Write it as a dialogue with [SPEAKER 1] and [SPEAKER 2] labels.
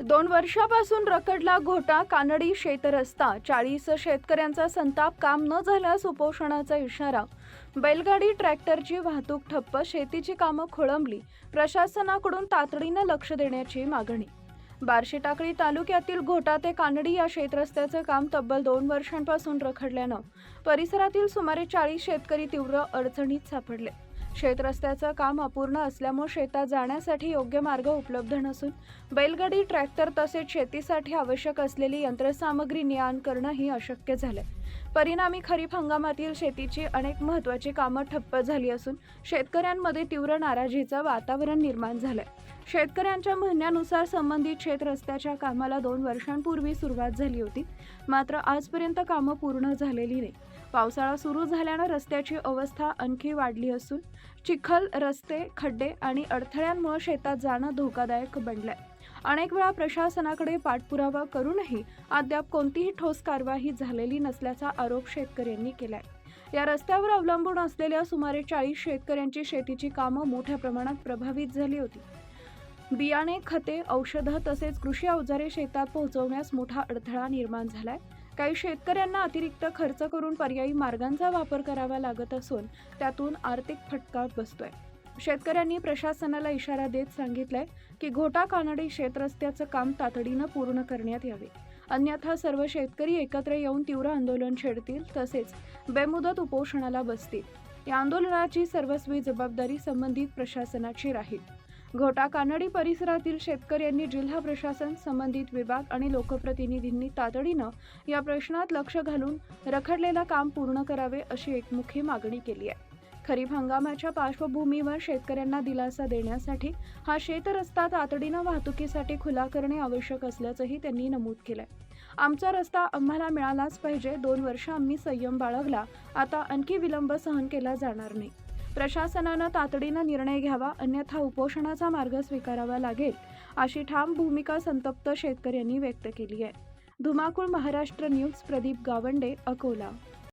[SPEAKER 1] 2 वर्षापासून रखडला घोटा कानडी शेतरस्ता 40 शेतकऱ्यांचा संताप काम न झाल्यास उपोषणाचा इशारा बैलगाडी ट्रॅक्टरची वाहतूक ठप्प शेतीची कामं खोळंबली प्रशासनाकडून तातडीनं लक्ष देण्याची मागणी बार्शी टाकळी तालुक्यातील घोटा ते कानडी या शेतरस्त्याचं काम तब्बल 2 वर्षांपासून रखडल्यानं परिसरातील सुमारे 40 शेतकरी तीव्र अडचणीत सापडले। शेतरस्त्याचं काम अपूर्ण असल्यामुळे शेतात जाण्यासाठी योग्य मार्ग उपलब्ध नसून बैलगाडी ट्रॅक्टर तसेच शेतीसाठी आवश्यक असलेली यंत्रसामग्री ने-आण करणंही अशक्य झालंय। परिणामी खरीप हंगामातील शेतीची अनेक महत्त्वाची कामं ठप्प झाली असून शेतकऱ्यांमध्ये तीव्र नाराजीचं वातावरण निर्माण झालंय। शेतकऱ्यांच्या म्हणण्यानुसार संबंधित शेतरस्त्याच्या कामाला 2 वर्षांपूर्वी सुरुवात झाली होती, मात्र आजपर्यंत कामं पूर्ण झालेली नाही। पावसाळा सुरू झाल्यानं रस्त्याची अवस्था आणखी वाढली असून चिखल, रस्ते, खड्डे आणि अडथळ्यांमुळे शेतात जाणं धोकादायक बनलंय। अनेक वेळा प्रशासनाकडे पाठपुरावा करूनही अद्याप कोणतीही ठोस कारवाई झालेली नसल्याचा आरोप शेतकऱ्यांनी केलाय। या रस्त्यावर अवलंबून असलेल्या सुमारे 40 शेतकऱ्यांची शेतीची कामं मोठ्या प्रमाणात प्रभावित झाली होती। बियाणे, खते, औषधं तसेच कृषी अवजारे शेतात पोहोचवण्यास मोठा अडथळा निर्माण झालाय। काही शेतकऱ्यांना अतिरिक्त खर्च करून पर्यायी मार्गांचा वापर करावा लागत असून त्यातून आर्थिक फटका बसतोय। शेतकऱ्यांनी प्रशासनाला इशारा देत सांगितलंय की घोटा कानडी शेतरस्त्याचं काम तातडीनं पूर्ण करण्यात यावे, अन्यथा सर्व शेतकरी एकत्र येऊन तीव्र आंदोलन छेडतील तसेच बेमुदत उपोषणाला बसतील। या आंदोलनाची सर्वस्वी जबाबदारी संबंधित प्रशासनाची राहील। घोटा कानडी परिसरातील शेतकऱ्यांनी जिल्हा प्रशासन, संबंधित विभाग आणि लोकप्रतिनिधींनी तातडीनं या प्रश्नात लक्ष घालून रखडलेलं काम पूर्ण करावे अशी एकमुखी मागणी केली आहे। खरीप हंगामाच्या पार्श्वभूमीवर शेतकऱ्यांना दिलासा देण्यासाठी हा शेतरस्ता तातडीनं वाहतुकीसाठी खुला करणे आवश्यक असल्याचंही त्यांनी नमूद केलंय। आमचा रस्ता आम्हाला मिळालाच पाहिजे। 2 वर्ष आम्ही संयम बाळगला, आता आणखी विलंब सहन केला जाणार नाही। प्रशासनानं तातडीनं निर्णय घ्यावा, अन्यथा उपोषणाचा मार्ग स्वीकारावा लागेल अशी ठाम भूमिका संतप्त शेतकऱ्यांनी व्यक्त केली आहे। धुमाकूळ महाराष्ट्र न्यूज, प्रदीप गावंडे, अकोला।